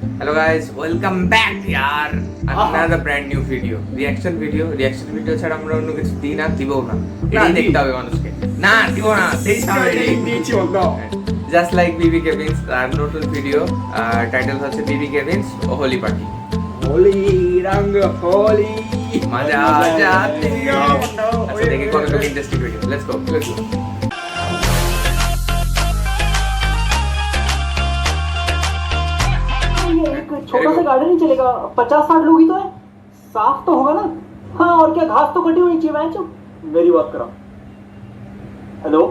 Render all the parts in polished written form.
Hello guys welcome back यार another brand new video reaction video ছাড়া আমরা অন্য কিছু দিই না দিবও না এটাই দেখতে হবে মানুষকে না দিব না দিচ্ছি বন্ধু জাস্ট লাইক বিবি কেভিন্স আর নতুন ভিডিও টাইটেল হচ্ছে বিবি কেভিন্স হোলি পার্টি होली रंग होली मजा आ जाती है अच्छा देखिए कौन सा इंटरेस्टिंग वीडियो लेट्स गो छोटा सा गार्डन ही चलेगा 50-60 लोग ही तो है साफ तो होगा ना हाँ और क्या घास तो कटी हुई चाहिए मैच मेरी बात करो हेलो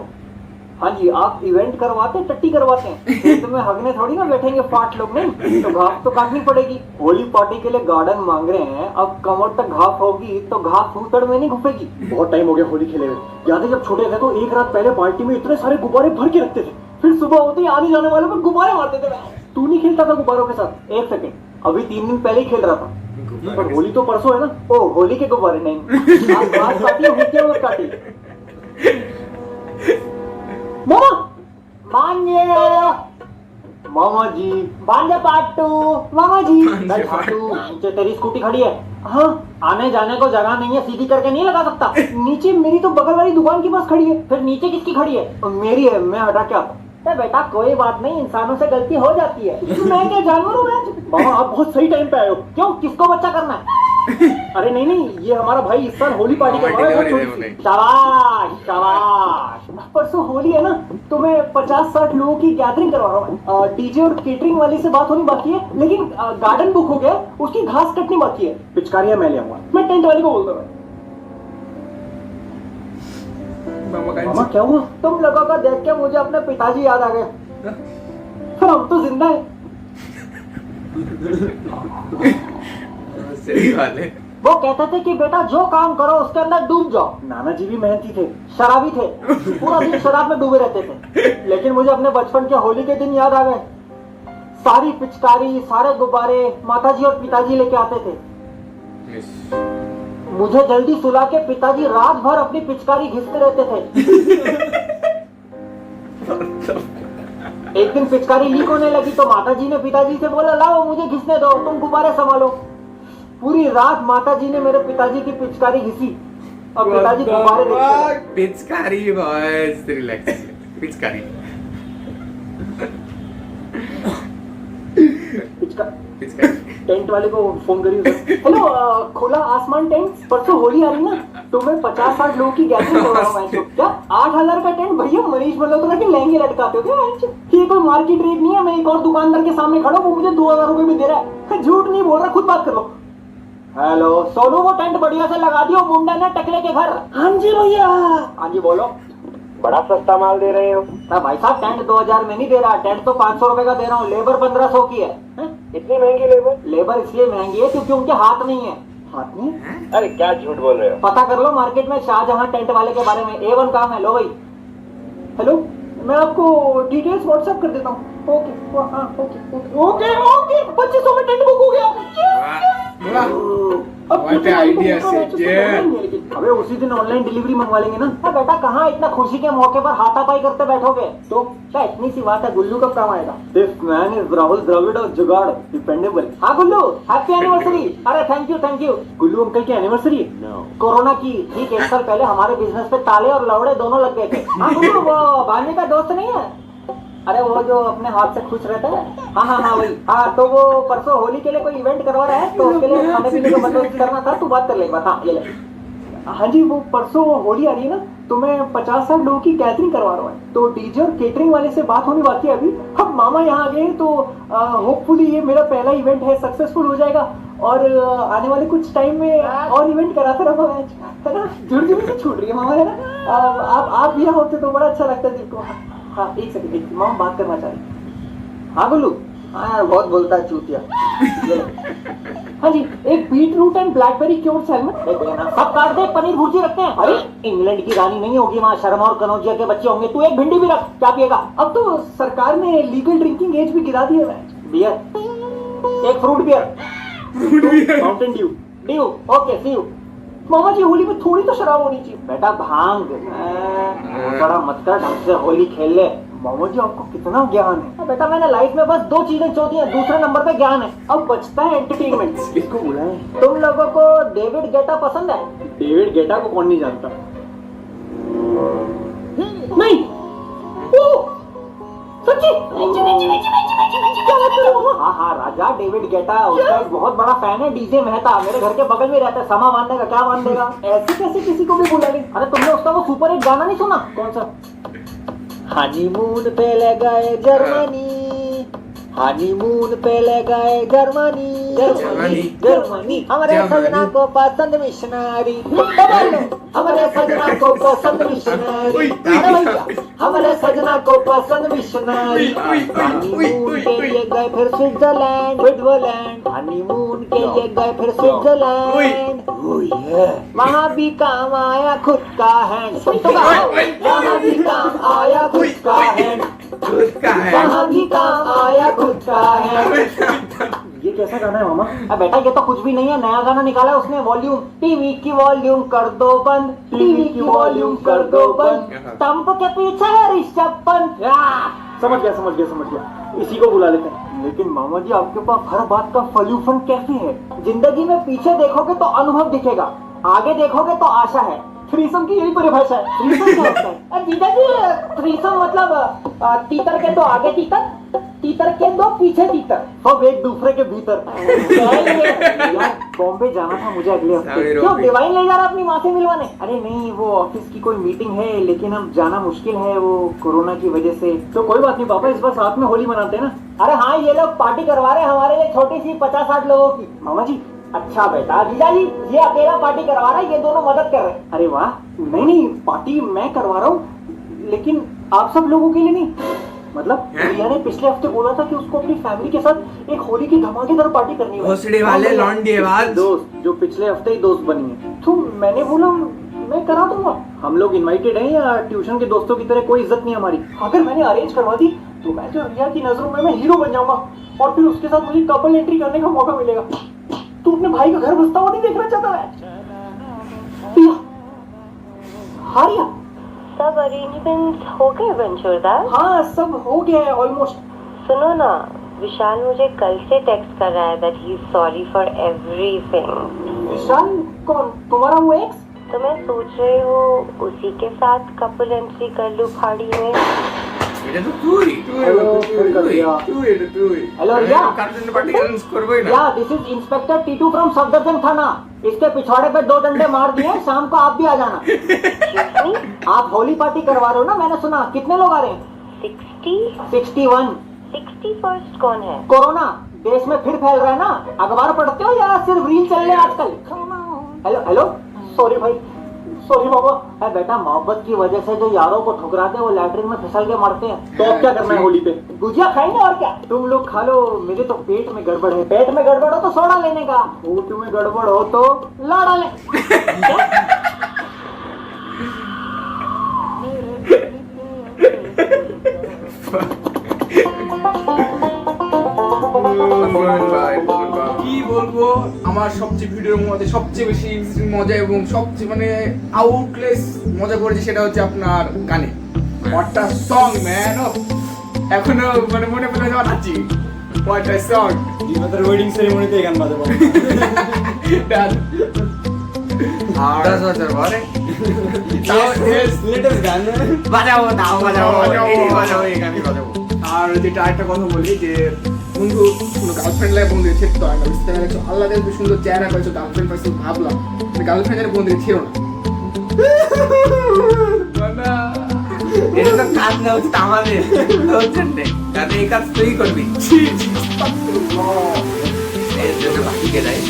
हाँ जी आप इवेंट करवाते हैं टट्टी करवाते हैं खेत में हगने थोड़ी ना बैठेंगे फाट लोग नहीं तो घास तो काटनी पड़ेगी होली पार्टी के लिए गार्डन मांग रहे हैं अब कमर तक घास होगी तो घास फूसड़ में नहीं घुसेगी बहुत टाइम हो गया होली खेले हुए याद है जब छोटे थे तो एक रात पहले बाल्टी में इतने सारे गुब्बारे भर के रखते थे फिर सुबह होते ही आने जाने वाले पर गुब्बारे मारते थे तू नहीं खेलता था गुब्बारों के साथ एक सेकंड अभी 3 दिन पहले ही खेल रहा था पर होली तो परसों है ना ओ होली के गुब्बारे नहीं आज घास काटी हुक्के मत काटी मामा मान्य मामा जी बांधे पाटू मामा जी पाटू नीचे तेरी स्कूटी खड़ी है हाँ आने जाने को जगह नहीं है सीधी करके नहीं लगा सकता नीचे मेरी तो बगल वाली दुकान की बस खड़ी है फिर नीचे किसकी खड़ी है मेरी है मैं हटा क्या बेटा कोई बात नहीं इंसानों से गलती हो जाती है मैं क्या जानवर हूँ मामा आप बहुत सही टाइम पे आए हो क्यों किसको बच्चा करना है अरे नहीं ये हमारा भाई इस साल होली पार्टी करवा रहा है शाबाश शाबाश परसों होली है ना तो मैं 50-60 लोगों की गैदरिंग करवा रहा हूँ डीजे और केटरिंग वाले से बात होनी बाकी है लेकिन गार्डन बुक हो गया उसकी घास कटनी बाकी है पिचकारियां मैं ले आऊंगा मैं टेंट वाले को बोलता हूँ मामा क्या हुआ तुम लोगों का देख के मुझे अपने पिताजी याद आ गए फिर हम तो जिंदा है सही बात है वो कहते थे कि बेटा जो काम करो उसके अंदर डूब जाओ नाना जी भी मेहनती थे शराबी थे पूरा दिन शराब में डूबे रहते थे लेकिन मुझे अपने बचपन के होली के दिन याद आ गए सारी पिचकारी सारे गुब्बारे माताजी और पिताजी लेके आते थे मुझे जल्दी सुला के पिताजी रात भर अपनी पिचकारी घिसते रहते थे एक दिन पिचकारी लीक होने लगी तो माताजी ने पिताजी से बोला लाओ मुझे घिसने दो तुम गुब्बारे संभालो पूरी रात माताजी ने मेरे पिताजी की पिचकारी घिसी और पिताजी गुब्बारे देखते पिचकारी बॉयज रिलैक्स पिचकारी टेंट वाले को फोन करिए हेलो खुला आसमान टेंट परसों होली आ रही ना तो मैं 50-60 लोगों की गैदरिंग कर रहा हूँ क्या 8,000 का टेंट भैया मनीष मल्होत्रा के लहंगे लटकाते हो क्या ये कोई मार्केट रेट नहीं है मैं एक और दुकानदार के सामने खड़ा हूँ वो मुझे 2,000 रुपए में दे रहा है झूठ नहीं बोल रहा खुद बात कर लो हेलो सोनू वो टेंट बढ़िया से लगा दियो मुंडा ने टकले के घर हाँ जी भैया हाँ जी बोलो बड़ा सस्ता माल दे रहे हो भाई साहब टेंट 2,000 में नहीं दे रहा टेंट तो 500 रुपए का दे रहा हूँ लेबर 1,500 की है इतनी महंगी लेबर इसलिए महंगी है क्योंकि उनके हाथ नहीं है हाथ नहीं अरे क्या झूठ बोल रहे हो पता कर लो मार्केट में शाहजहां टेंट वाले के बारे में A1 काम है लो भाई हेलो मैं आपको डिटेल्स व्हाट्सएप कर देता हूँ ओके ओके 2500 में टेंट बुक हो गया अबे उसी दिन ऑनलाइन डिलीवरी मंगवा लेंगे ना बेटा कहाँ इतना खुशी के मौके पर हाथापाई करते बैठोगे तो क्या इतनी सी बात है गुल्लू कब काम आएगा this man is Rahul Dravid और जुगाड़ डिपेंडेबल हाँ गुल्लू हैप्पी एनिवर्सरी अरे थैंक यू गुल्लू अंकल की एनिवर्सरी कोरोना की ठीक 1 साल पहले हमारे बिजनेस पे ताले और लवड़े दोनों लग गए थे हाँ गुल्लू वो भानी का दोस्त नहीं है अरे वो जो अपने हाथ से खुश रहता है हाँ वही हाँ तो वो परसों होली के लिए कोई इवेंट करवा रहा है तो उसके लिए खाने पीने का बंदोबस्त करना था तू बात कर ले बस हाँ ये ले हाँ जी वो परसों होली आ रही है ना तो मैं 50-60 लोगों की गैदरिंग करवा रहा हूँ तो डीजे और केटरिंग वाले से बात होनी बाकी है अभी अब मामा यहाँ आ गए तो होपफुली ये मेरा पहला इवेंट है सक्सेसफुल हो जाएगा और आने वाले कुछ टाइम में और इवेंट कराते रहो है ना जुड़ से छूट रही है मामा है ना आप यहाँ होते तो बड़ा अच्छा लगता है दिल को हाँ एक सेकंड मामा बात करना चाह रही हाँ बोलू हाँ यार बहुत बोलता है चूतिया हाँ जी एक beetroot and blackberry cure salmon सब काट दे पनीर भुर्जी रखते हैं अरे इंग्लैंड की रानी नहीं होगी वहाँ शर्मा और कनौजिया के बच्चे होंगे तू एक भिंडी भी रख क्या पिएगा अब तो सरकार ने लीगल ड्रिंकिंग एज भी गिरा दी है बियर एक fruit beer Mountain Dew okay see you मामा जी होली में थोड़ी तो शराब होनी चाहिए बेटा भांग बड़ा मत कर ढंग से होली खेल ले मामा जी आपको कितना ज्ञान है। बेटा मैंने लाइफ में बस 2 चीजें चुनी है, दूसरे नंबर पे ज्ञान है। अब बचता है एंटरटेनमेंट। इसको बुलाएं। तुम लोगों को डेविड गेटा पसंद है? डेविड गेटा को कौन नहीं जानता? नहीं, ओ सच्ची? हाँ हाँ राजा, डेविड गेटा उसका एक बहुत बड़ा फैन है। डीजे मेहता मेरे घर के बगल में रहता है। समा मान देगा, क्या मान देगा? ऐसे कैसे किसी को भी बुला ले? अरे तुमने उसका वो सुपर हिट गाना नहीं सुना? कौन सा? हनीमून पे ले गए जर्मनी, हनीमून पे ले गए जर्मनी, जर्मनी जर्मनी। हमारे सजना को पसंद मिशनरी, हमारे सजना को पसंद मिशनरी, हमारे सजना को पसंद मिशनरी। हनीमून के लिए गए फिर स्विट्जरलैंड, स्विट्जरलैंड। हनीमून के लिए गए फिर स्विट्जरलैंड। वहाँ भी काम आया खुद का हैंड। वहाँ भी काम आया खुद का हैंड, वहाँ भी काम आया खुद का हैंड। ये कैसा गाना है मामा? अब बेटा ये तो कुछ भी नहीं है, नया गाना निकाला है उसने। वॉल्यूम, टीवी की वॉल्यूम कर दो बंद, टीवी की वॉल्यूम कर दो बंद। टंप के पीछे है ऋषभ पंत। समझ गया समझ गया समझ गया, इसी को बुला लेते हैं। लेकिन मामा जी आपके पास हर बात का सॉल्यूशन कैसे है? जिंदगी में पीछे देखोगे तो अनुभव दिखेगा, आगे देखोगे तो आशा है। थ्रीसम की यही परिभाषा है। थ्रीसम क्या होता है? जीजा जी थ्रीसम मतलब तीतर के दो आगे तीतर, तीतर के दो पीछे तीतर, सब एक दूसरे के भीतर। यार बॉम्बे जाना था मुझे अगले हफ्ते। क्यों डिवाइन ले जा रहा अपनी माँ से मिलवाने? अरे नहीं, वो ऑफिस की कोई मीटिंग है, लेकिन अब जाना मुश्किल है वो कोरोना की वजह से। तो कोई बात नहीं पापा, इस बार साथ में होली मनाते हैं ना। अरे हाँ, ये लोग पार्टी करवा रहे हैं हमारे लिए, छोटी सी 50-60 लोगों की। मामा जी अच्छा बेटा, जीजा जी ये अकेला पार्टी करवा रहा है, ये दोनों मदद कर रहे हैं। अरे वाह, नहीं नहीं पार्टी मैं करवा रहा हूँ, लेकिन आप सब लोगों के लिए नहीं। मतलब रिया ने पिछले हफ्ते बोला था कि उसको अपनी फैमिली के साथ एक होली की धमाकेदार पार्टी करनी है। भोसड़ी वाले लौंडेबाज दोस्त जो पिछले हफ्ते ही दोस्त बनी है। तो मैंने बोला मैं करा दूंगा। हम लोग इनवाइटेड हैं या ट्यूशन के दोस्तों की तरह कोई इज्जत नहीं हमारी। अगर मैंने अरेंज करवा दी तो मैं जो रिया की नजरों में मैं हीरो बन जाऊंगा, और फिर उसके साथ मुझे कपल एंट्री करने का मौका मिलेगा। तू अपने भाई का घर बसता हुआ नहीं देखना चाहता है? हाँ रिया, सब अरेंजमेंट्स हो गए बंचूरदार? हाँ सब हो गया है ऑलमोस्ट। सुनो ना, विशाल मुझे कल से टेक्स्ट कर रहा है that he is sorry for everything. Vishal कौन? तुम्हारा वो एक्स? तो मैं सोच रही हूँ उसी के साथ कपल एंट्री कर लूँ खाड़ी में। এটা তো তুই हेलो रिया, কার্টুন পার্টি অ্যারেঞ্জ করবই না। या this is inspector Titu from Safdarjung थाना। इसके पिछवाड़े पे 2 डंडे मार दिए, शाम को आप भी आ जाना। आप होली पार्टी करवा रहे हो ना, मैंने सुना। कितने लोग आ रहे हैं? 61। 61st कौन है? कोरोना देश में फिर फैल रहा है ना। अखबार पढ़ते हो या सिर्फ रील चल रहे हैं आजकल? हेलो हेलो, सॉरी भाई, सॉरी बाबा। है बेटा, मोहब्बत की वजह से जो यारों को ठुकराते हैं वो लैट्रिन में फिसल के मरते हैं। तो अब क्या करना है होली पे? गुजिया खाएंगे और क्या। तुम लोग खा लो, मेरे तो पेट में गड़बड़ है। पेट में गड़बड़ हो तो सोडा लेने का, पेट में गड़बड़ हो तो लाड़ा ले। কি বলবো, আমার সবচেয়ে ভিডিওর মধ্যে সবচেয়ে বেশি মজা এবং সবচেয়ে মানে আউটলেস মজা করেছে সেটা হচ্ছে আপনার গানে। হোয়াট আ সং ম্যান, এখনো মানে মনে পড়ে যাওয়া নাচি। হোয়াট আ সং, আমাদের ওয়েডিং সেরেমনিতে গান বাজাবো। আর 10 বছর পরে লেটেস্ট গান বাজাবো, তাও বাজাবো, এই গানই বাজাবো। আর যেটা আরেকটা কথা বলি যে বন্ধু কোনো গার্লফ্রেন্ড লাগে বন্ধু ছেড়ে তো হয় না। বুঝতে পারছো, আল্লাহ দেখবে সুন্দর চেহারা পাইছো, গার্লফ্রেন্ড পাইছো, ভাবলাম গার্লফ্রেন্ডের বন্ধু ছিল না। এটা তো কাজ না হচ্ছে আমাদের, কারণ এই কাজ তুই করবি। এর জন্য বাকিকে দেয়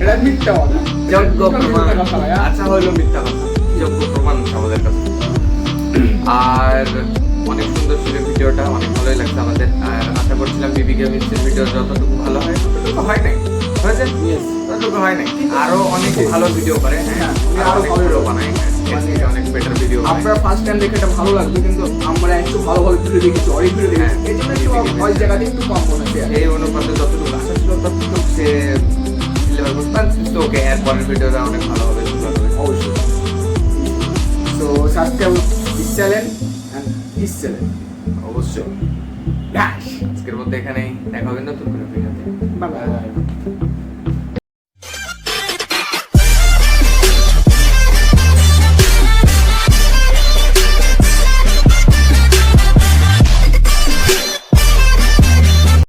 এটা মিথ্যা কথা, যোগ্য প্রমাণ। আচ্ছা হইলো মিথ্যা কথা, যোগ্য প্রমাণ আমাদের কাছে। আর অনেক সুন্দর ছিল ভিডিওটা, অনেক ভালোই লাগছে আমাদের। আর আশা করছিলাম বিবি গেমসের ভিডিও যতটুকু ভালো হয় ততটুকু হয় নাই, হয়েছে ততটুকু হয় নাই। আরো অনেক ভালো ভিডিও করে, আরো ভিডিও বানাই, অনেক বেটার ভিডিও। আপনারা ফার্স্ট টাইম দেখে এটা ভালো লাগবে, কিন্তু আমরা একটু ভালো ভালো ভিডিও দেখেছি, অনেক ভিডিও দেখেছি, এই জন্য একটু ওই জায়গাতে একটু কম মনে হচ্ছে। এই অনুপাতে যতটুকু আশা ছিল ততটুকু সে ডেলিভার করতে পারছে। তো ওকে এর পরের ভিডিওটা অনেক ভালো হবে, সুন্দর হবে অবশ্যই। So subscribe this channel and this channel অবশ্যই আজকের মধ্যে এখানেই দেখা হবে নতুন কোনো ভিডিওতে বাই বাই